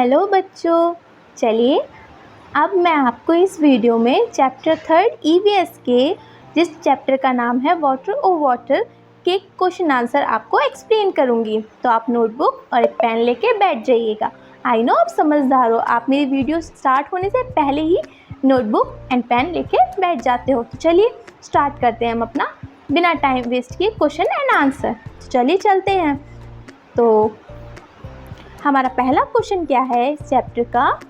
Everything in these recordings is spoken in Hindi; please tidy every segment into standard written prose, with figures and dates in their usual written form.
हेलो बच्चों, चलिए अब मैं आपको इस वीडियो में चैप्टर 3 ईवीएस के जिस चैप्टर का नाम है वाटर ओ वाटर के क्वेश्चन आंसर आपको एक्सप्लेन करूंगी। तो आप नोटबुक और एक पेन लेके बैठ जाइएगा। आई नो आप समझदार हो, आप मेरी वीडियो स्टार्ट होने से पहले ही नोटबुक एंड पेन लेके बैठ जाते हो। तो चलिए स्टार्ट करते हैं हम अपना बिना टाइम वेस्ट किए क्वेश्चन एंड आंसर। तो चलिए चलते हैं। तो हमारा पहला क्वेश्चन क्या है इस चैप्टर का,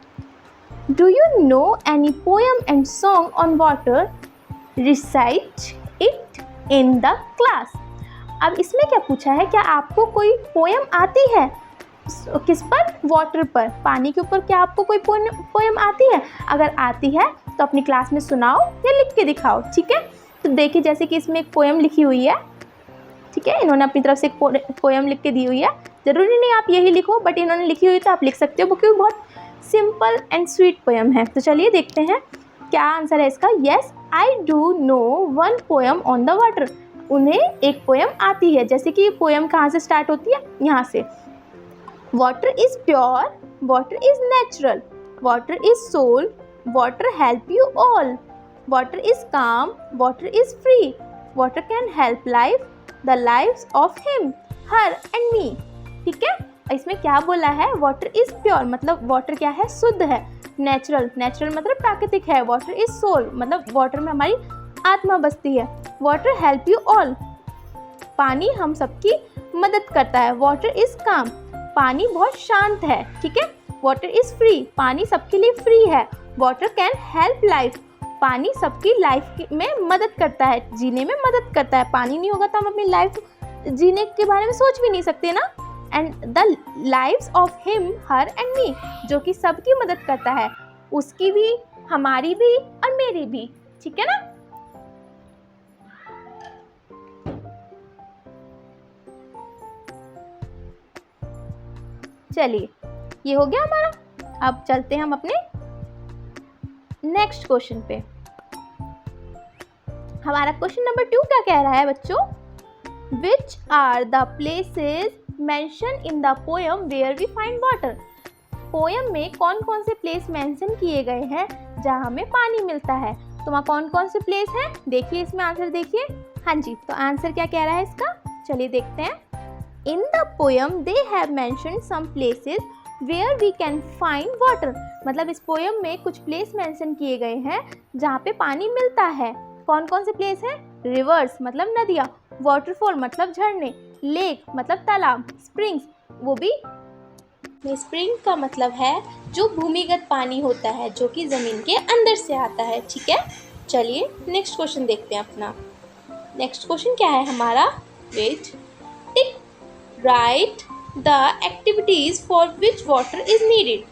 do you know any poem and song on water, recite it in the class. अब इसमें क्या पूछा है, क्या आपको कोई पोएम आती है? किस पर? वाटर पर, पानी के ऊपर। क्या आपको कोई पोएम आती है? अगर आती है तो अपनी क्लास में सुनाओ या लिख के दिखाओ। ठीक है, तो देखिए जैसे कि इसमें एक पोएम लिखी हुई है। ठीक है, इन्होंने अपनी तरफ से एक पोएम लिख के दी हुई है। ज़रूरी नहीं आप यही लिखो, बट इन्होंने लिखी हुई तो आप लिख सकते हो, क्योंकि बहुत सिंपल एंड स्वीट पोएम है। तो चलिए देखते हैं क्या आंसर है इसका। Yes I do know one poem on the water. उन्हें एक पोएम आती है। जैसे कि पोएम कहाँ से स्टार्ट होती है? यहाँ से। Water is pure, water is natural, water is soul, water help you all, water is calm, water is free, water can help life, the lives of him, her and me. ठीक है, इसमें क्या बोला है? वाटर इज़ प्योर मतलब वाटर क्या है? शुद्ध है। नेचुरल, नेचुरल मतलब प्राकृतिक है। वाटर इज़ सोल मतलब वाटर में हमारी आत्मा बसती है। वाटर हेल्प यू ऑल, पानी हम सबकी मदद करता है। वाटर इज़ काम, पानी बहुत शांत है। ठीक है। वाटर इज़ फ्री, पानी सबके लिए फ्री है। वाटर कैन हेल्प लाइफ, पानी सबकी लाइफ में मदद करता है, जीने में मदद करता है। पानी नहीं होगा तो हम अपनी लाइफ जीने के बारे में सोच भी नहीं सकते ना। And the lives of him, her and मी, जो कि सबकी मदद करता है, उसकी भी, हमारी भी और मेरी भी। ठीक है ना। चलिए ये हो गया हमारा। अब चलते हैं हम अपने नेक्स्ट क्वेश्चन पे। हमारा क्वेश्चन नंबर 2 क्या कह रहा है बच्चों? Which are the places mention in the poem where we find water. Poem में कौन कौन से प्लेस मेंशन किए गए हैं जहाँ हमें पानी मिलता है? तो वहाँ कौन कौन से प्लेस हैं? देखिए इसमें आंसर देखिए। हाँ जी, तो आंसर क्या कह रहा है इसका? चलिए देखते हैं। In the poem they have mentioned some places where we can find water. मतलब इस पोएम में कुछ प्लेस मेंशन किए गए हैं जहाँ पे पानी मिलता है। कौन कौन से प्लेस हैं? रिवर्स मतलब नदियाँ, वाटरफॉल मतलब झरने, लेक मतलब तालाब, स्प्रिंग्स, वो भी स्प्रिंग का मतलब है जो भूमिगत पानी होता है, जो कि ज़मीन के अंदर से आता है। ठीक है, चलिए नेक्स्ट क्वेश्चन देखते हैं अपना। नेक्स्ट क्वेश्चन क्या है हमारा? Wait, tick, right the activities for which water is needed.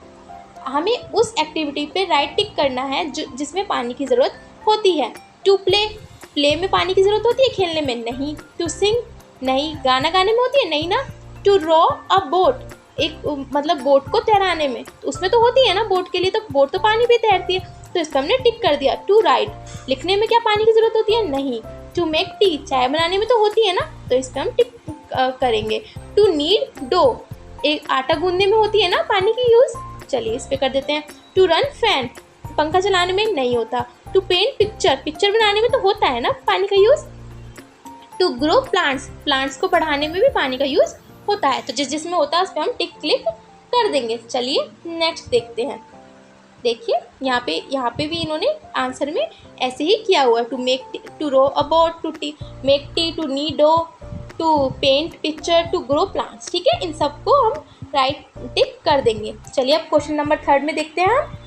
हमें उस एक्टिविटी पे राइट टिक करना है जिसमें पानी की ज़रूरत होती है। टू प्ले, प्ले में पानी की ज़रूरत होती है, खेलने में नहीं। टू सिंग, नहीं। गाना गाने में होती है, नहीं ना। टू रॉ अ बोट, एक मतलब बोट को तैराने में, तो उसमें तो होती है ना बोट के लिए, तो बोट तो पानी भी तैरती है, तो इसका हमने टिक कर दिया। टू राइट, लिखने में क्या पानी की ज़रूरत होती है? नहीं। टू मेक टी, चाय बनाने में तो होती है ना, तो इस पर हम टिक करेंगे। टू नीड डो, एक आटा गूंदने में होती है ना पानी की यूज़, चलिए इस पर कर देते हैं। टू रन फैन, पंखा चलाने में नहीं होता। टू पेंट पिक्चर, पिक्चर बनाने में तो होता है ना पानी का use. To grow plants, plants को बढ़ाने में भी पानी का यूज़ होता है। तो जिसमें होता है उस पर हम टिक क्लिक कर देंगे। चलिए नेक्स्ट देखते हैं। देखिए यहाँ पे भी इन्होंने आंसर में ऐसे ही किया हुआ है। To make, to row a boat, to make tea, to knead dough, to paint picture, to grow plants. ठीक है, इन सबको हम राइट टिक कर देंगे। चलिए अब क्वेश्चन नंबर 3 में देखते हैं हम।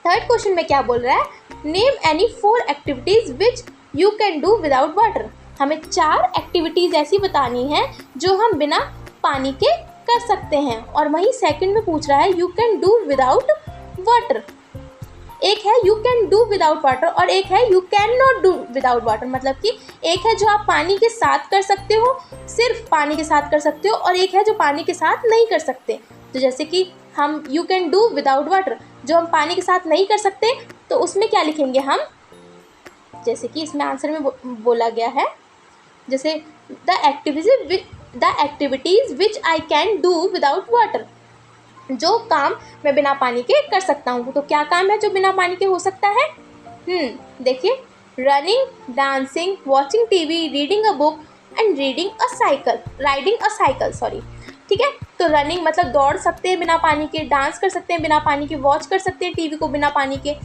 थर्ड क्वेश्चन में क्या बोल रहा है? Name any 4 activities which you can do without water. हमें 4 एक्टिविटीज़ ऐसी बतानी है जो हम बिना पानी के कर सकते हैं। और वहीं सेकंड में पूछ रहा है you can do without water. एक है you can do without water और एक है you can not do without water. मतलब कि एक है जो आप पानी के साथ कर सकते हो, सिर्फ पानी के साथ कर सकते हो, और एक है जो पानी के साथ नहीं कर सकते। तो जैसे कि हम you can do without water, जो हम पानी के साथ नहीं कर सकते, तो उसमें क्या लिखेंगे हम? जैसे कि इसमें आंसर में बोला गया है, जैसे the activities which I can do without water. जो काम मैं बिना पानी के कर सकता हूँ। तो क्या काम है जो बिना पानी के हो सकता है? देखिए, running, dancing, watching TV, reading a book and riding a cycle sorry. ठीक है, तो रनिंग मतलब दौड़ सकते हैं बिना पानी के, डांस कर सकते हैं बिना पानी के, वॉच कर सकते हैं टीवी को बिना पानी के,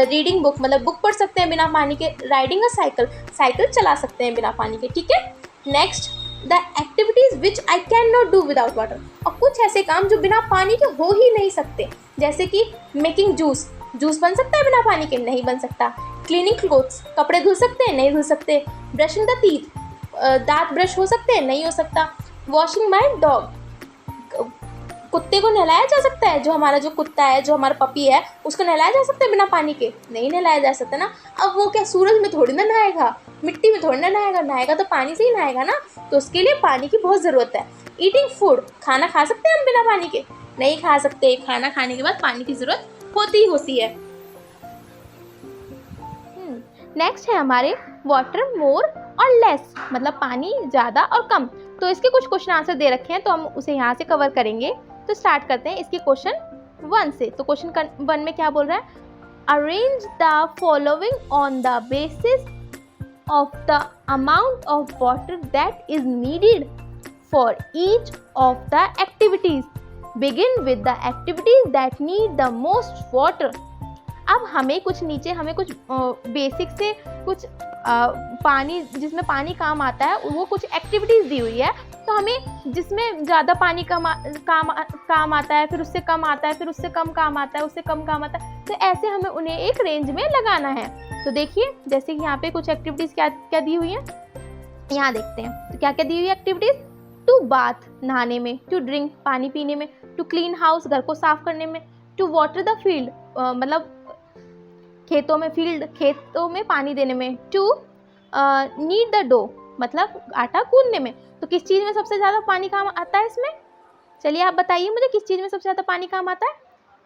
रीडिंग बुक मतलब बुक पढ़ सकते हैं बिना पानी के, राइडिंग अ साइकिल चला सकते हैं बिना पानी के। ठीक है, next, the activities which I can not do without water. और कुछ ऐसे काम जो बिना पानी के हो ही नहीं सकते, जैसे कि मेकिंग जूस बन सकता है बिना पानी के? नहीं बन सकता। क्लीनिंग क्लोथ्स, कपड़े धुल सकते हैं? नहीं धुल सकते। ब्रशिंग द टीथ, दांत ब्रश हो सकते हैं? नहीं हो सकता। वॉशिंग माई डॉग, कुत्ते को नहलाया जा सकता है? जो हमारा जो कुत्ता है, जो हमारा पपी है, उसको नहलाया जा सकता है बिना पानी के? नहीं नहलाया जा सकता ना। अब वो क्या सूरज में थोड़ी ना नहाएगा, मिट्टी में थोड़ी ना नहाएगा तो पानी से ही नहाएगा ना। तो उसके लिए पानी की बहुत ज़रूरत है। ईटिंग फूड, खाना खा सकते हैं हम बिना पानी के? नहीं खा सकते। खाना खाने के बाद पानी की ज़रूरत होती ही होती है। नेक्स्ट है हमारे वाटर मोर और लेस, मतलब पानी ज़्यादा और कम। तो इसके कुछ क्वेश्चन आंसर दे रखे हैं, तो हम उसे यहाँ से कवर करेंगे। तो स्टार्ट करते हैं इसके क्वेश्चन 1 से। तो क्वेश्चन 1 में क्या बोल रहा है? Arrange the following on the basis of the amount of water that is needed for each of the activities. Begin with the activities that need the most water. अब हमें कुछ बेसिक से कुछ पानी, जिसमें पानी काम आता है, वो कुछ एक्टिविटीज़ दी हुई है। तो हमें जिसमें ज़्यादा पानी काम आता है, फिर उससे कम आता है, फिर उससे कम काम आता है, उससे कम काम आता है, तो ऐसे हमें उन्हें एक रेंज में लगाना है। तो देखिए, जैसे कि यहाँ पे कुछ एक्टिविटीज़ क्या दी हुई हैं, यहाँ देखते हैं। तो क्या क्या दी हुई है एक्टिविटीज़? टू बाथ, नहाने में, टू ड्रिंक, पानी पीने में, टू क्लीन हाउस, घर को साफ करने में, टू वाटर द फील्ड, मतलब खेतों में पानी देने में, टू नीड द डो, मतलब आटा गूंदने में। तो किस चीज़ में सबसे ज़्यादा पानी काम आता है इसमें? चलिए आप बताइए मुझे, किस चीज़ में सबसे ज़्यादा पानी काम आता है?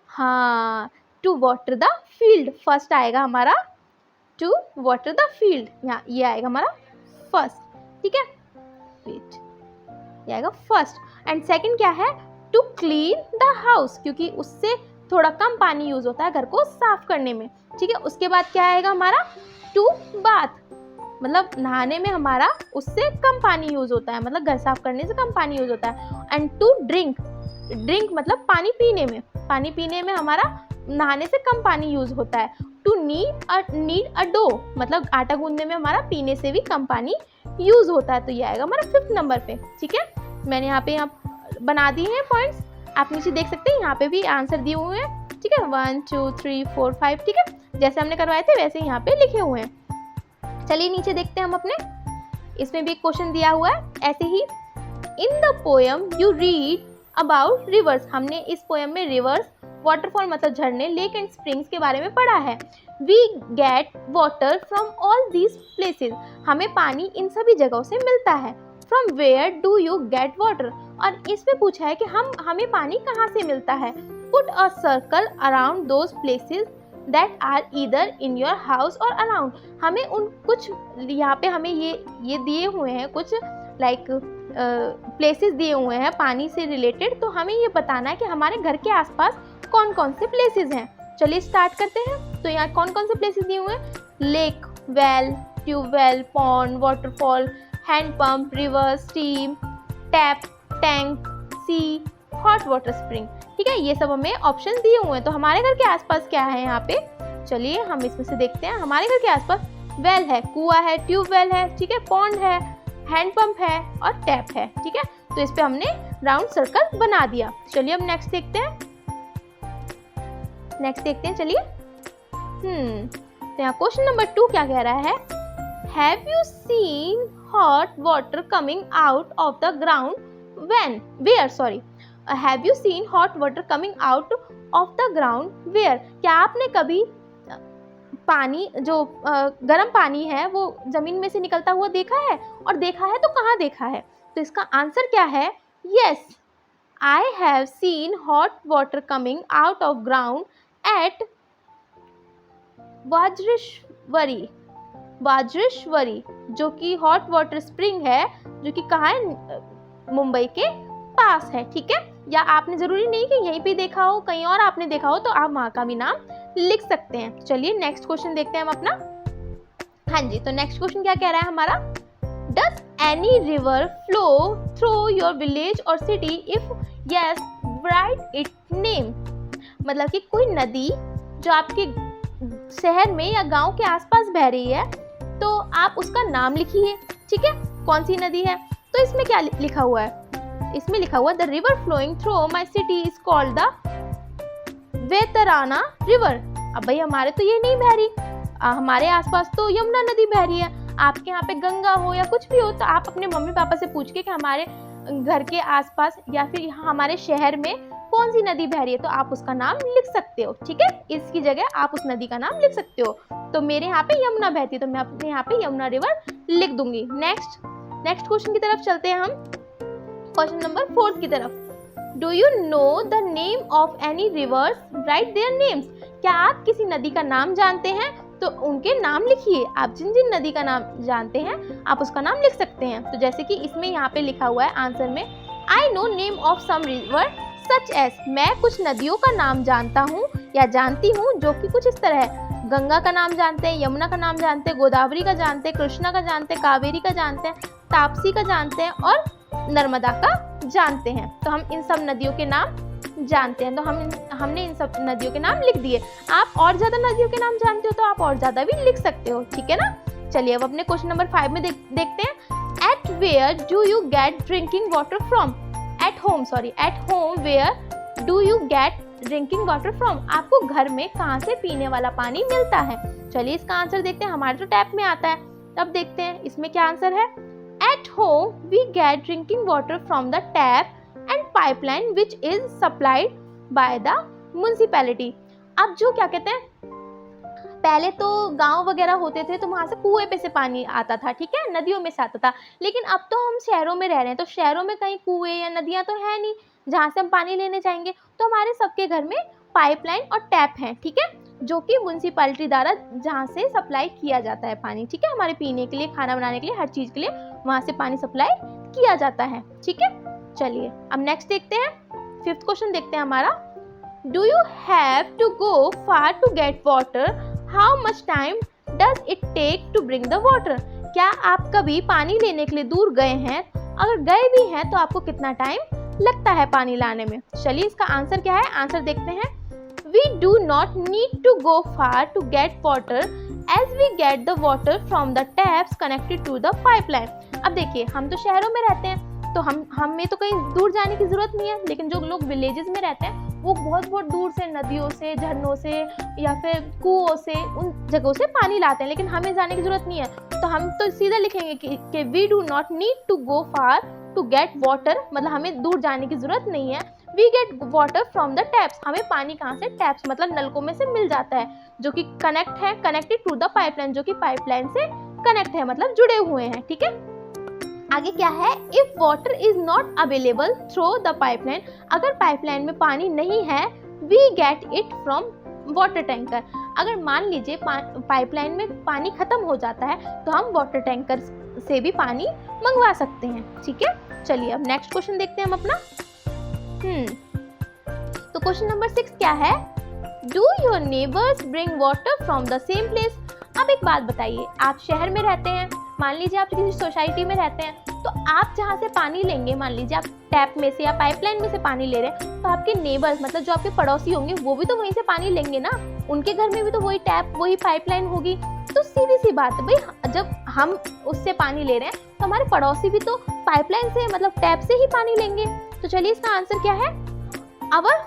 हाँ, to water the field first आएगा हमारा, टू वाटर द फील्ड, यहाँ ये आएगा हमारा फर्स्ट। ठीक है, वेट, ये आएगा फर्स्ट। एंड सेकंड क्या है? टू क्लीन द हाउस, क्योंकि उससे थोड़ा कम पानी यूज होता है घर को साफ करने में। ठीक है, उसके बाद क्या आएगा हमारा? टू बाथ, मतलब नहाने में हमारा उससे कम पानी यूज होता है, मतलब घर साफ करने से कम पानी यूज होता है। एंड टू ड्रिंक मतलब पानी पीने में हमारा नहाने से कम पानी यूज होता है। टू नीड अ डो, मतलब आटा गूंदने में हमारा पीने से भी कम पानी यूज होता है। तो ये आएगा हमारा 5th नंबर पे। ठीक है, मैंने यहाँ बना दिए हैं पॉइंट्स, आप नीचे देख सकते हैं, यहाँ पे भी आंसर दिए हुए हैं। ठीक है, 1 2 3 4 5। ठीक है, जैसे हमने करवाए थे वैसे यहाँ पे लिखे हुए हैं। चलिए नीचे देखते हैं हम अपने, इसमें भी एक क्वेश्चन दिया हुआ है ऐसे ही। In the poem you read about rivers, हमने इस पोएम में रिवर्स, वाटरफॉल मतलब झरने, लेक एंड स्प्रिंग्स के बारे में पढ़ा है। We get water from all these places, हमें पानी इन सभी जगहों से मिलता है। From where do you get water, और इसमें पूछा है कि हमें पानी कहाँ से मिलता है। Put a circle around those places that are either in your house और अराउंड, हमें उन कुछ यहाँ पे हमें ये दिए हुए हैं कुछ लाइक प्लेसेस दिए हुए हैं पानी से रिलेटेड। तो हमें ये बताना है कि हमारे घर के आसपास कौन कौन से प्लेसेस हैं। चलिए स्टार्ट करते हैं। तो यहाँ कौन कौन से प्लेसेस दिए हुए हैं? Lake, well, tube well, pond, waterfall, hand pump, river, steam, tap, tank, sea, hot water spring. ठीक है, ये सब हमें ऑप्शन दिए हुए हैं। तो हमारे घर के आसपास क्या है यहाँ पे? चलिए हम इसमें से देखते हैं। हमारे घर के आसपास वेल है, कुआं है, ट्यूबवेल है, ठीक है, पॉन्ड है, हैंड पंप है और टैप है। ठीक है, तो इस पे हमने राउंड सर्कल बना दिया। चलिए अब नेक्स्ट देखते हैं। चलिए तो यहाँ क्वेश्चन नंबर 2 क्या कह रहा है? Have you seen hot water coming out of the ground have you seen hot water coming out of the ground where, क्या आपने कभी पानी जो गर्म पानी है वो जमीन में से निकलता हुआ देखा है? और देखा है तो कहाँ देखा है? तो इसका आंसर क्या है? Yes, I have seen hot water coming out of ground at Vajreshwari, जो कि हॉट वाटर स्प्रिंग है, जो कि कहाँ है? मुंबई के पास है। ठीक है, या आपने ज़रूरी नहीं कि यहीं पे देखा हो, कहीं और आपने देखा हो तो आप वहाँ का भी नाम लिख सकते हैं। चलिए नेक्स्ट क्वेश्चन देखते हैं हम अपना। हाँ जी, तो नेक्स्ट क्वेश्चन क्या कह रहा है हमारा, does any river flow through your village और city, if yes write it name. मतलब कि कोई नदी जो आपके शहर में या गांव के आसपास बह रही है तो आप उसका नाम लिखिए, ठीक है, कौन सी नदी है। तो इसमें क्या लिखा हुआ है, इसमें लिखा हुआ the river flowing through my city is called the Vaitarna river. अब भाई हमारे तो ये नहीं बह रही, हमारे आसपास तो यमुना नदी बह रही है। आपके यहाँ पे गंगा हो या कुछ भी हो तो आप अपने मम्मी पापा से पूछ के कि हमारे घर के आसपास या फिर यहाँ हमारे शहर में कौन सी नदी बह रही है तो आप उसका नाम लिख सकते हो, ठीक है, इसकी जगह आप उस नदी का नाम लिख सकते हो। तो मेरे यहाँ पे यमुना बहती है तो मैं अपने यहाँ पे यमुना रिवर लिख दूंगी। नेक्स्ट क्वेश्चन की तरफ चलते हैं हम, क्वेश्चन नंबर 4 की तरफ। Do you know the name of any reverse, right their names. क्या आप किसी नदी का नाम जानते हैं तो उनके नाम लिखिए। आप जिन जिन नदी का नाम जानते हैं आप उसका नाम लिख सकते हैं। तो जैसे कि इसमें यहाँ पे लिखा हुआ है आंसर में, I know name of some river such as. मैं कुछ नदियों का नाम जानता हूँ या जानती हूँ जो कि कुछ इस तरह है। गंगा का नाम जानते हैं, यमुना का नाम जानते हैं, गोदावरी का जानते हैं, कृष्णा का जानते हैं, कावेरी का जानते हैं, ताप्ती का जानते हैं और नर्मदा का जानते हैं। तो हम इन सब नदियों के नाम जानते हैं, तो हमने इन सब नदियों के नाम लिख दिए। आप और ज़्यादा नदियों के नाम जानते हो तो आप और ज़्यादा भी लिख सकते हो, ठीक है ना। चलिए अब अपने क्वेश्चन नंबर 5 में देखते हैं। At where do you get drinking water from. At home where do you get drinking water from. आपको घर में कहाँ से पीने वाला पानी मिलता है। चलिए इसका आंसर देखते हैं, हमारे तो टैप में आता है। अब देखते हैं इसमें क्या आंसर है। At home we get drinking water from the tap and pipeline which is supplied by the municipality. अब जो क्या कहते हैं, पहले तो गांव वगैरह होते थे तो वहाँ से कुएं पे से पानी आता था, ठीक है, नदियों में से आता था। लेकिन अब तो हम शहरों में रह रहे हैं तो शहरों में कहीं कुएं या नदियाँ तो है नहीं जहाँ से हम पानी लेने जाएंगे। तो हमारे सबके घर में पाइपलाइन और टैप हैं, ठीक है, जो कि म्युनिसिपैलिटी द्वारा जहाँ से सप्लाई किया जाता है पानी, ठीक है, हमारे पीने के लिए, खाना बनाने के लिए, हर चीज़ के लिए वहाँ से पानी सप्लाई किया जाता है, ठीक है। चलिए अब नेक्स्ट देखते हैं, 5th क्वेश्चन देखते हैं हमारा। Do you have to go far to get water, how much time does it take to bring the water. क्या आप कभी पानी लेने के लिए दूर गए हैं, अगर गए भी हैं तो आपको कितना टाइम लगता है पानी लाने में। चलिए इसका आंसर क्या है, आंसर देखते हैं। We do not need to go far to get water as we get the water from the taps connected to the pipeline। अब देखिए हम तो शहरों में रहते हैं तो हमें तो कहीं दूर जाने की ज़रूरत नहीं है, लेकिन जो लोग विलेजेस में रहते हैं वो बहुत बहुत दूर से नदियों से, झरनों से या फिर कुओं से, उन जगहों से पानी लाते हैं, लेकिन हमें जाने की ज़रूरत नहीं है। तो हम तो सीधा लिखेंगे कि we do not need to go far to get water, मतलब हमें दूर जाने की ज़रूरत नहीं है। We get water from the taps, हमें पानी कहाँ से, टैप्स मतलब नलकों में से मिल जाता है, जो कि कनेक्टेड टू द पाइपलाइन, जो कि पाइपलाइन से कनेक्ट है, मतलब जुड़े हुए हैं, ठीक है। आगे क्या है, if water is not available through the pipeline, अगर पाइपलाइन में पानी नहीं है, we get it from water tanker. अगर मान लीजिए पाइपलाइन में पानी खत्म हो जाता है तो हम वाटर टैंकर से भी पानी मंगवा सकते हैं, ठीक है। चलिए अब नेक्स्ट क्वेश्चन देखते हैं हम अपना। तो क्वेश्चन नंबर 6 क्या है, do your neighbours bring water from the same place. अब एक बात बताइए, आप शहर में रहते हैं, मान लीजिए आप किसी सोसाइटी में रहते हैं, तो आप जहाँ से पानी लेंगे, मान लीजिए आप टैप में से या पाइपलाइन में से पानी ले रहे हैं, तो आपके नेबर्स मतलब जो आपके पड़ोसी होंगे वो भी तो वहीं से पानी लेंगे ना, उनके घर में भी तो वही टैप, वही पाइपलाइन होगी। तो सीधी सी बात है भाई, जब हम उससे पानी ले रहे हैं तो हमारे पड़ोसी भी तो पाइपलाइन से मतलब टैप से ही पानी लेंगे। तो चलिए इसका आंसर क्या है, our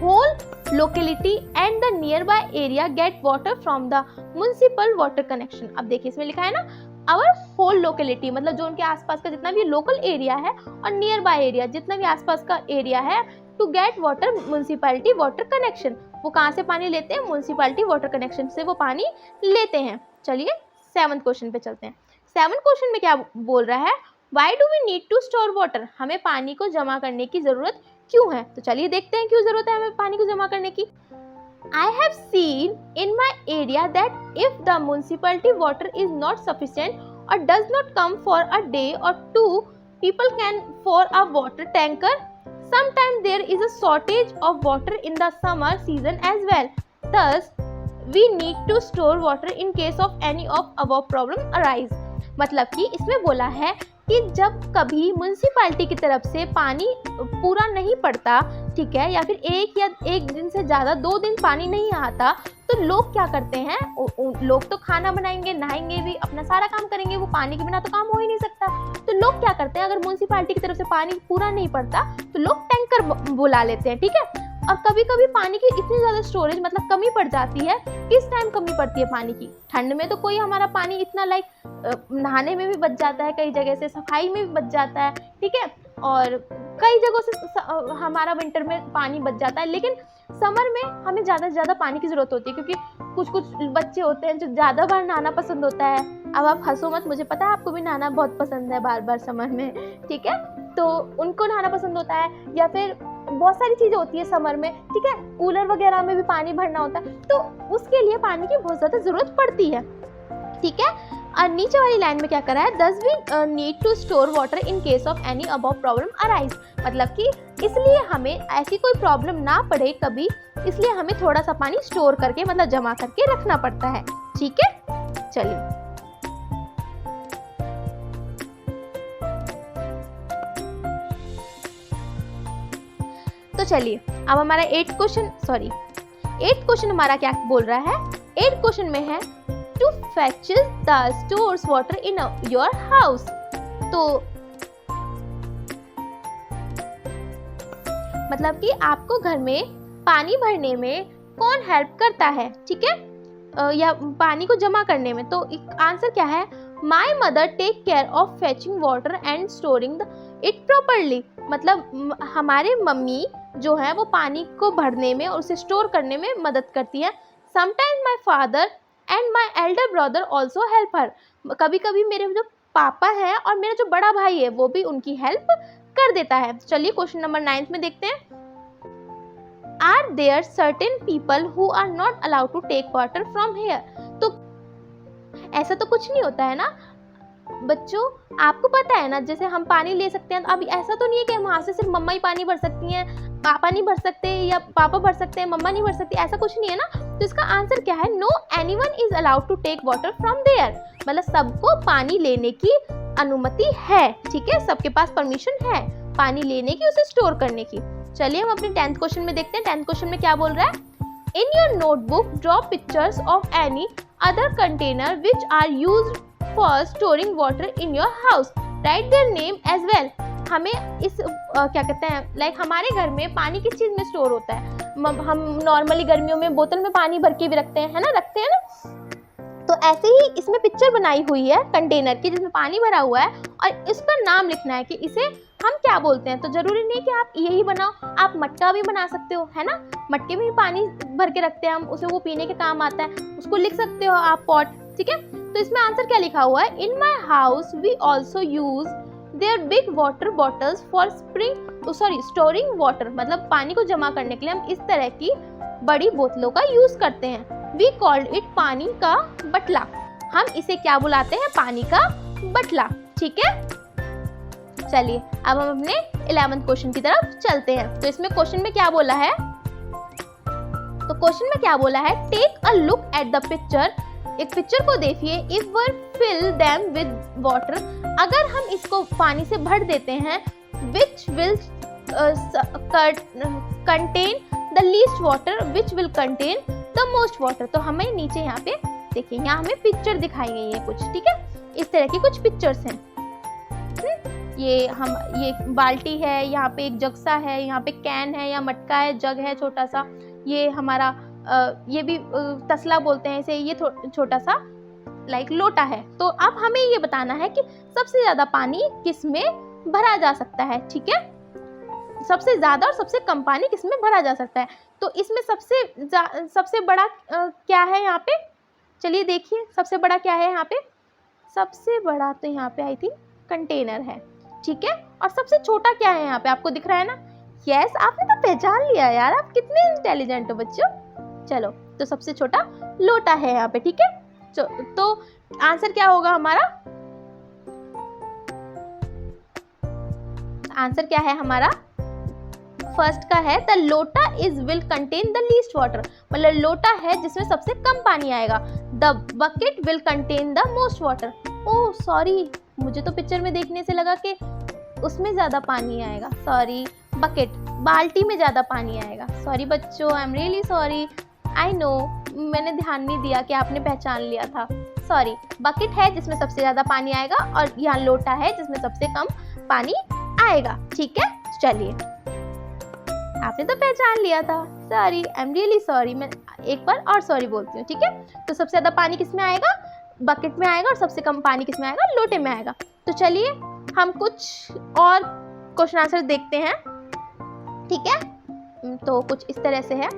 whole locality and the nearby area get water from the municipal water connection. अब देखिए इसमें लिखा है ना, आवर होल लोकेलिटी मतलब जो उनके आसपास का जितना भी लोकल एरिया है और नियर बाय एरिया जितना भी आसपास का एरिया है, to get water municipality water connection, वो कहाँ से पानी लेते हैं, म्युनिसिपैलिटी वाटर कनेक्शन से वो पानी लेते हैं। चलिए 7th क्वेश्चन पे चलते हैं। 7th क्वेश्चन में क्या बोल रहा है, why do we need to store water, हमें पानी को जमा करने की ज़रूरत क्यों है। तो चलिए देखते हैं क्यों ज़रूरत है हमें पानी को जमा करने की। I have seen in my area that if the municipality water is not sufficient or does not come for a day or two, people can for a water tanker Sometimes there is a shortage of water in the summer season as well. Thus, we need to store water in case of any of above problem arise. मतलब कि इसमें बोला है कि जब कभी म्यूनसिपालिटी की तरफ से पानी पूरा नहीं पड़ता, ठीक है, या फिर एक दिन से ज़्यादा 2 दिन पानी नहीं आता, तो लोग क्या करते हैं, लोग तो खाना बनाएंगे, नहाएंगे भी, अपना सारा काम करेंगे, वो पानी के बिना तो काम हो ही नहीं सकता। तो लोग क्या करते हैं, अगर म्यूनसिपालिटी की तरफ से पानी पूरा नहीं पड़ता तो लोग टैंकर बुला लेते हैं, ठीक है। और कभी कभी पानी की इतनी ज़्यादा स्टोरेज मतलब कमी पड़ जाती है। किस टाइम कमी पड़ती है पानी की? ठंड में तो कोई हमारा पानी इतना नहाने में भी बच जाता है, कई जगह से सफाई में भी बच जाता है, ठीक है, और कई जगहों से हमारा विंटर में पानी बच जाता है। लेकिन समर में हमें ज़्यादा से ज़्यादा पानी की ज़रूरत होती है, क्योंकि कुछ बच्चे होते हैं जो ज़्यादा बार नहाना पसंद होता है। अब आप हंसो मत, मुझे पता है आपको भी नहाना बहुत पसंद है बार बार समर में, ठीक है, तो उनको नहाना पसंद होता है, या फिर बहुत सारी चीज़ें होती है समर में, ठीक है, कूलर वगैरह में भी पानी भरना होता है, तो उसके लिए पानी की बहुत ज़्यादा ज़रूरत पड़ती है, ठीक है। और नीचे वाली लाइन में क्या करा है, thus we need to store water in case of any above problem arise, मतलब कि इसलिए हमें ऐसी कोई प्रॉब्लम ना पड़े कभी, इसलिए हमें थोड़ा सा पानी स्टोर करके मतलब जमा करके रखना पड़ता है, ठीक है। चलिए तो चलिए अब हमारा 8th क्वेश्चन हमारा क्या बोल रहा है। 8th क्वेश्चन में है to fetches the stores water in your house। तो मतलब कि आपको घर में पानी भरने में कौन हेल्प करता है, ठीक है, या पानी को जमा करने में। तो आंसर क्या है, my mother take care of fetching water and storing it properly, मतलब हमारे मम्मी जो है वो पानी को भरने में और उसे स्टोर करने में मदद करती है। Sometimes my father and my elder brother also help her, कभी कभी मेरे जो पापा हैं और मेरा जो बड़ा भाई है वो भी उनकी हेल्प कर देता है। चलिए क्वेश्चन नंबर 9 में देखते हैं। Are there certain people who are not allowed to take water from here. तो ऐसा तो कुछ नहीं होता है ना बच्चों, आपको पता है ना, जैसे हम पानी ले सकते हैं, अब ऐसा तो नहीं है कि वहाँ से सिर्फ मम्मा ही पानी भर सकती हैं, पापा नहीं भर सकते, या पापा भर सकते हैं मम्मा नहीं भर सकती, ऐसा कुछ नहीं है ना। तो इसका आंसर क्या है, no anyone is allowed to take water from there, मतलब सबको पानी लेने की अनुमति है, ठीक है, सबके पास परमिशन है पानी लेने की, उसे स्टोर करने की। चलिए हम अपने 10th क्वेश्चन में देखते हैं। 10th क्वेश्चन में क्या बोल रहा है, in your notebook draw pictures of any other container which are used for storing water in your house, write their name as well. हमें इस क्या कहते हैं, लाइक हमारे घर में पानी किस चीज़ में स्टोर होता है, हम नॉर्मली गर्मियों में बोतल में पानी भर के भी रखते हैं, है ना, रखते हैं ना। तो ऐसे ही इसमें पिक्चर बनाई हुई है कंटेनर की जिसमें पानी भरा हुआ है, और इस पर नाम लिखना है कि इसे हम क्या बोलते हैं। तो जरूरी नहीं कि आप यही बनाओ, आप मटका भी बना सकते हो, है ना, मटके में भी पानी भर के रखते हैं हम, उसे वो पीने के काम आता है, उसको लिख सकते हो आप पॉट, ठीक है। तो इसमें आंसर क्या लिखा हुआ है, in my house we also use their big water bottles for storing water, मतलब पानी को जमा करने के लिए हम इस तरह की बड़ी बोतलों का यूज करते हैं। वी कॉल्ड इट पानी का बटला, हम इसे क्या बुलाते हैं, पानी का बटला, ठीक है। चलिए अब हम अपने 11th क्वेश्चन की तरफ चलते हैं। तो इसमें क्वेश्चन में क्या बोला है, तो क्वेश्चन में क्या बोला है, take a look at the picture, एक पिक्चर को देखिए, if we fill them with water, अगर हम इसको पानी से भर देते हैं, which will contain the least water, which will contain the most water. तो हमें नीचे यहाँ पे देखिए, यहाँ हमें पिक्चर दिखाई गई है कुछ, ठीक है, इस तरह की कुछ पिक्चर्स हैं। ये बाल्टी है, यहाँ पे एक जग सा है, यहाँ पे कैन है या मटका है, जग है छोटा सा, ये हमारा ये भी तसला बोलते हैं इसे, ये छोटा सा लाइक लोटा है। तो अब हमें ये बताना है कि सबसे ज्यादा पानी किस में भरा जा सकता है, ठीक है, सबसे ज्यादा और सबसे कम पानी किस में भरा जा सकता है। तो इसमें सबसे बड़ा क्या है यहाँ पे, चलिए देखिए सबसे बड़ा क्या है यहाँ पे, सबसे बड़ा तो यहाँ पे आई थिंक कंटेनर है, ठीक है, और सबसे छोटा क्या है यहाँ पे, आपको दिख रहा है ना, यस आपने तो पहचान लिया यार, आप कितने इंटेलिजेंट हो बच्चों। चलो तो सबसे छोटा लोटा है यहाँ पे, ठीक है। तो आंसर क्या होगा हमारा, आंसर क्या है हमारा, फर्स्ट का है द लोटा is will contain the least water, मतलब लोटा है जिसमें सबसे कम पानी आएगा। The bucket will contain the most water. Oh sorry, मुझे तो पिक्चर में देखने से लगा कि उसमें ज़्यादा पानी आएगा। सॉरी, बकेट बाल्टी में ज़्यादा पानी आएगा। सॉरी बच्चों, I am really sorry. I know, मैंने ध्यान नहीं दिया कि आपने पहचान लिया था। सॉरी, बकेट है जिसमें सबसे ज़्यादा पानी आएगा और यहाँ लोटा है जिसमें सबसे कम पानी आएगा। ठीक है, चलिए आपने तो पहचान लिया था। Sorry, I am really sorry. मैं एक बार और सॉरी बोलती हूँ। ठीक है, तो सबसे ज़्यादा पानी किस में आएगा? बकेट में आएगा, और सबसे कम पानी किस में आएगा? लोटे में आएगा। तो चलिए हम कुछ और क्वेश्चन आंसर देखते हैं। ठीक है, तो कुछ इस तरह से है।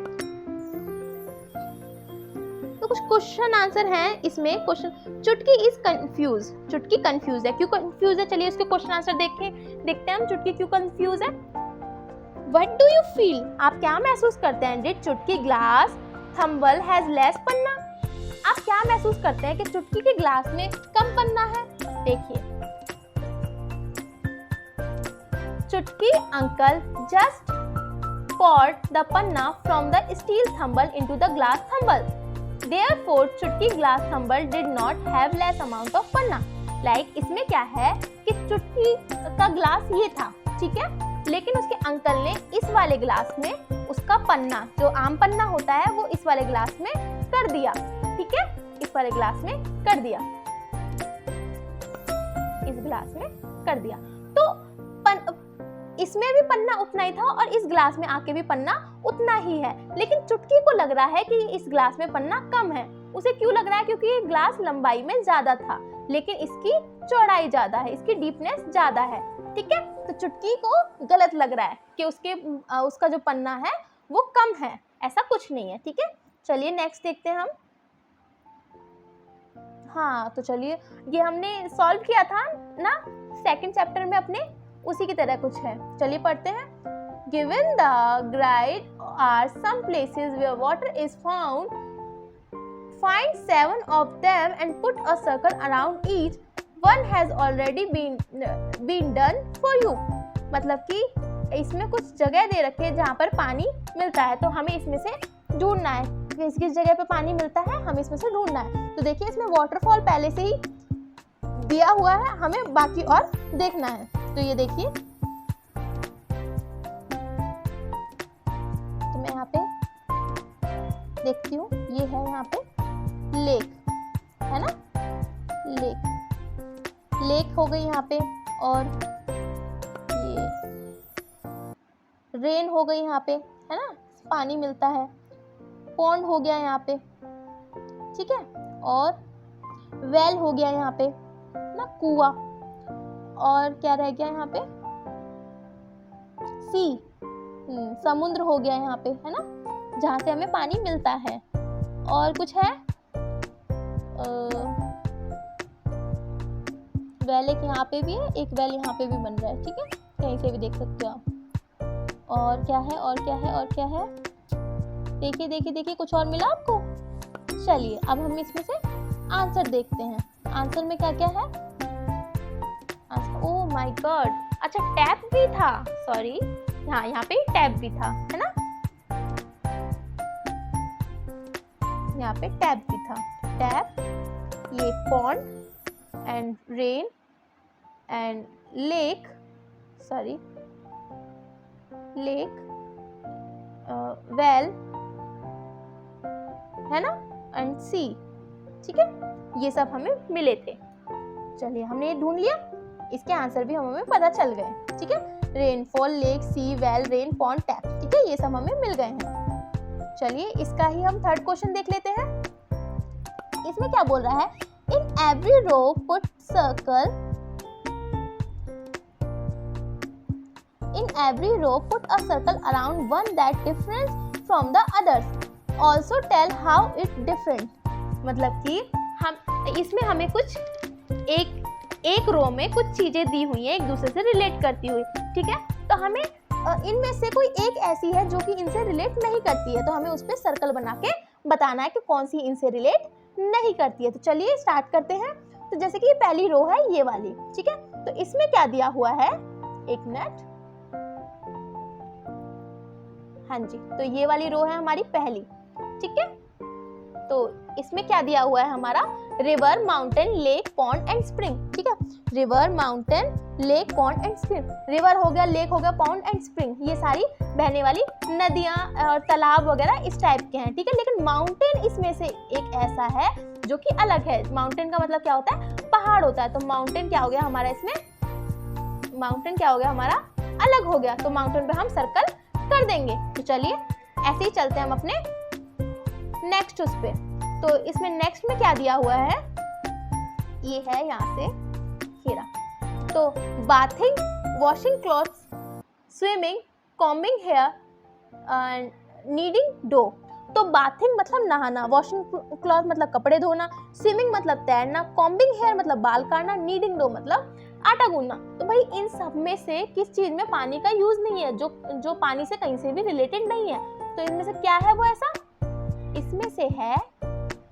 तो कुछ क्वेश्चन आंसर हैं इसमें। क्वेश्चन, चुटकी इज कंफ्यूज। चुटकी कंफ्यूज है। क्यों कंफ्यूज है? चलिए उसके क्वेश्चन आंसर देखते हैं हम। चुटकी क्यों कंफ्यूज है? What do you feel? आप क्या महसूस करते हैं? Did चुटकी ग्लास थंबल हैज लेस पन्ना? आप क्या महसूस करते हैं कि चुटकी के ग्लास में कम पन्ना है? देखिए, चुटकी uncle just poured the panna from the steel thimble into the glass thimble. Therefore, चुटकी glass thimble did not have less amount of panna. Like इसमें क्या है कि चुटकी का ग्लास ये था, ठीक है, लेकिन उसके अंकल ने इस वाले ग्लास में उसका पन्ना, जो आम पन्ना होता है, वो इस वाले ग्लास में कर दिया। ठीक है, इस वाले ग्लास में कर दिया, इस ग्लास में कर दिया। तो इसमें भी पन्ना उतना ही था और इस ग्लास में आके भी पन्ना उतना ही है, लेकिन चुटकी को लग रहा है कि इस ग्लास में पन्ना कम है। उसे क्यों लग रहा है? क्योंकि ये ग्लास लंबाई में ज्यादा था, लेकिन इसकी चौड़ाई ज्यादा है, इसकी डीपनेस ज्यादा है। ठीक है, तो चुटकी को गलत लग रहा है कि उसका जो पन्ना है वो कम है। ऐसा कुछ नहीं है। ठीक है, चलिए नेक्स्ट देखते हैं हम। हाँ, तो चलिए, ये हमने सॉल्व किया था ना सेकंड चैप्टर में अपने, उसी की तरह कुछ है। चलिए पढ़ते हैं। Given the grid are some places where water is found, find 7 of them and put a circle around each. One has already been done for you. मतलब कि इसमें कुछ जगह दे रखे हैं जहाँ पर पानी मिलता है, तो हमें इसमें से ढूंढना है किस किस जगह पे पानी मिलता है, हमें इसमें से ढूंढना है। तो देखिए, इसमें वाटरफॉल पहले से ही दिया हुआ है, हमें बाकी और देखना है। तो ये देखिए, तो मैं यहाँ पे देखती हूँ, ये है यहाँ पे लेक, है ना, लेक हो गई यहाँ पे, और ये रेन हो गई यहाँ पे, है ना, पानी मिलता है। पॉन्ड हो गया यहाँ पे, ठीक है, और वेल हो गया यहाँ पे ना, कुआं। और क्या रह गया यहाँ पे? सी, समुद्र हो गया यहाँ पे, है ना, जहाँ से हमें पानी मिलता है। और कुछ है, वेल एक यहाँ पे भी है, एक वेल यहाँ पे भी बन रहा है। ठीक है, कहीं से भी देख सकते हो आप। और क्या है, और क्या है, और क्या है? देखिए देखिए देखिए, कुछ और मिला आपको? चलिए अब हम इसमें से आंसर देखते हैं। आंसर में क्या क्या है? ओह माय गॉड, अच्छा टैप भी था। सॉरी, हाँ, यहाँ पे टैप भी था, है ना, यहाँ पे टैप भी था। टैप, ये pond and rain and lake, sorry lake, well, है ना, एंड सी। ठीक है, ये सब हमें मिले थे। चलिए, हमने ये ढूंढ लिया, इसके आंसर भी हमें पता चल गए। ठीक है, रेनफॉल, लेक, सी, वेल, रेन, पॉन्ड, टैप। ठीक है, ये सब हमें मिल गए हैं। चलिए, इसका ही हम थर्ड क्वेश्चन देख लेते हैं। इसमें क्या बोल रहा है? In every row put circle, in every row put a circle around one that different from the others. Also tell how it different. मतलब कि हम इसमें हमें कुछ एक रो में कुछ चीजें दी हुई हैं एक दूसरे से रिलेट करती हुई। ठीक है, तो हमें इनमें से कोई एक ऐसी है जो कि इनसे रिलेट नहीं करती है, तो हमें उस पर सर्कल बना के बताना है कि कौन सी इनसे रिलेट नहीं करती है। तो चलिए स्टार्ट करते हैं। तो जैसे कि ये पहली रो है, ये वाली, ठीक है, तो इसमें क्या दिया हुआ है? एक मिनट, हाँ जी, तो ये वाली रो है हमारी पहली, ठीक है। तो इसमें क्या दिया हुआ है हमारा, river, mountain, lake, pond and spring, ठीक है। River, mountain, lake, pond and spring. River हो गया, लेक हो गया, पॉन्ड एंड स्प्रिंग, ये सारी बहने वाली नदियां और तालाब वगैरह इस टाइप के हैं, ठीक है। लेकिन माउंटेन इसमें से एक ऐसा है जो कि अलग है। माउंटेन का मतलब क्या होता है, पहाड़ होता है। तो माउंटेन क्या हो गया हमारा, इसमें माउंटेन क्या हो गया हमारा, अलग हो गया। तो माउंटेन पे हम सर्कल कर देंगे। तो चलिए ऐसे ही चलते हैं हम अपने नेक्स्ट उस पे। तो इसमें नेक्स्ट में क्या दिया हुआ है, ये है यहाँ से घेरा। तो bathing, washing clothes, swimming, combing hair, kneading dough. तो बाथिंग मतलब नहाना, वॉशिंग क्लॉथ मतलब कपड़े धोना, स्विमिंग मतलब तैरना, कॉम्बिंग हेयर मतलब बाल काटना, नीडिंग डो मतलब आटा गूंदना। तो भाई इन सब में से किस चीज में पानी का यूज नहीं है, जो पानी से कहीं से भी रिलेटेड नहीं है। तो इनमें से क्या है वो ऐसा, इसमें से है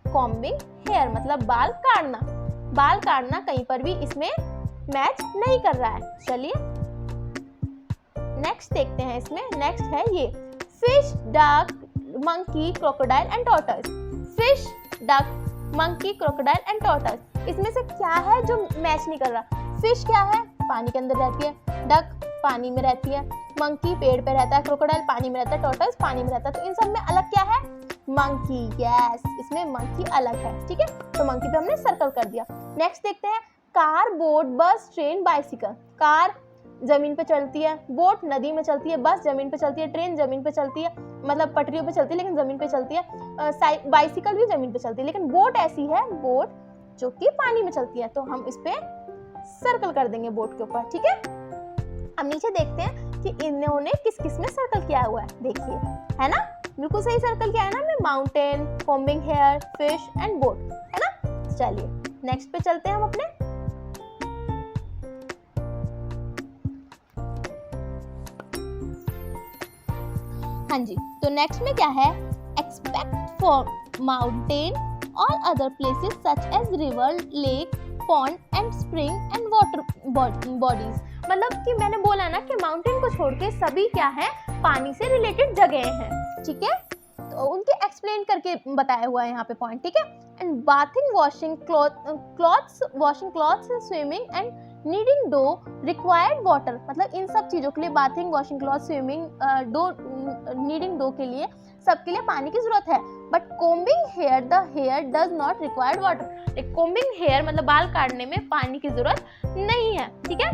कॉम्बिंग हेयर मतलब बाल काटना। बाल काटना कहीं पर भी इसमें मैच नहीं कर रहा है। चलिए नेक्स्ट देखते हैं। इसमें नेक्स्ट है ये fish, duck, monkey, crocodile and tortoise. Fish, duck, monkey, crocodile and tortoise, इसमें से क्या है जो मैच नहीं कर रहा। फिश क्या है, पानी के अंदर रहती है, डक पानी में रहती है, मंकी पेड़ पे रहता है, क्रोकोडाइल पानी में रहता है, टॉर्टोइज पानी में रहता है। तो इन सब में अलग क्या है, मंकी। यस, इसमें मंकी अलग है, ठीक है। तो मंकी पे हमने सर्कल कर दिया। नेक्स्ट देखते हैं कार, बोट, बस, ट्रेन, बाइसिकल। कार जमीन पे चलती है, बोट नदी में चलती है, बस जमीन पे चलती है, ट्रेन जमीन पे चलती है, मतलब पटरियों पे चलती है लेकिन जमीन पे चलती है, बाइसिकल भी जमीन पे चलती है। लेकिन बोट ऐसी है, बोट जो कि पानी में चलती है। तो हम इस पे सर्कल कर देंगे बोट के ऊपर, ठीक है। अब नीचे देखते हैं कि इन्होंने किस किस में सर्कल किया हुआ है। देखिए, है ना, बिल्कुल सही सर्कल किया है ना मैं, mountain, combing hair, fish and boat, है ना। चलिए नेक्स्ट पे चलते हैं हम अपने। हाँ जी, तो नेक्स्ट में क्या है, एक्सपेक्ट फॉर माउंटेन और other places such as river, lake, pond and spring and water bodies. मतलब कि मैंने बोला ना कि माउंटेन को छोड़ के सभी क्या है, पानी से रिलेटेड जगह हैं, ठीक है। तो उनके एक्सप्लेन करके बताया हुआ है यहाँ पे पॉइंट, ठीक है। And bathing, washing clothes, swimming and kneading dough required water. मतलब इन सब चीज़ों के लिए, bathing, washing cloth, swimming, dough, kneading dough के लिए, सबके लिए पानी की जरूरत है। But combing hair, the hair does not required water. Combing hair मतलब बाल काटने में पानी की जरूरत नहीं है, ठीक है।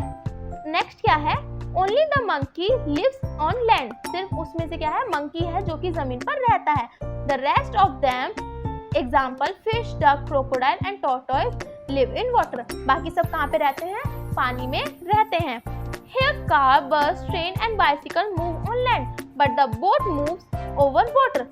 नेक्स्ट क्या है, only the monkey lives on land. सिर्फ उसमें से क्या है, मंकी है जो कि जमीन पर रहता है। The rest of them example fish, duck, crocodile and tortoise live in water. बाकी सब कहाँ पे रहते हैं, पानी में रहते हैं। Here car, bus, train and bicycle move on land, but the boat moves over water.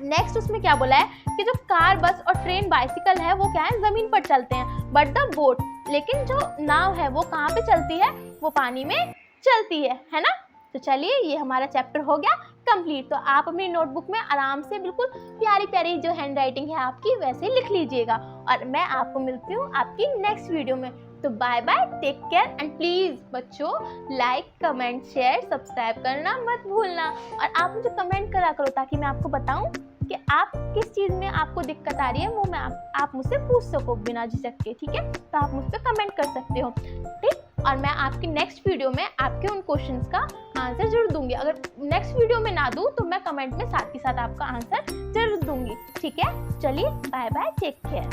Next उसमें क्या बोला है कि जो कार, बस और ट्रेन, बाइसिकल है वो क्या है, जमीन पर चलते हैं, बट द बोट, लेकिन जो नाव है वो कहाँ पे चलती है, वो पानी में चलती है ना। तो चलिए ये हमारा चैप्टर हो गया कंप्लीट। तो आप अपनी नोटबुक में आराम से बिल्कुल प्यारी प्यारी जो हैंड राइटिंग है आपकी वैसे लिख लीजिएगा। और मैं आपको मिलती हूँ आपकी नेक्स्ट वीडियो में। तो bye bye, take care and please बच्चों लाइक, कमेंट, शेयर, सब्सक्राइब करना मत भूलना। और आप मुझे कमेंट करा करो ताकि मैं आपको बताऊँ कि आप किस चीज़ में आपको दिक्कत आ रही है, वो मैं आप मुझसे पूछ सको बिना झिझक के, ठीक है। तो आप मुझ पर कमेंट कर सकते हो, ठीक। और मैं आपकी नेक्स्ट वीडियो में आपके उन क्वेश्चंस का आंसर जरूर दूंगी। अगर नेक्स्ट वीडियो में ना दूँ तो मैं कमेंट में साथ ही साथ आपका आंसर जरूर दूंगी, ठीक है। चलिए बाय बाय, टेक केयर।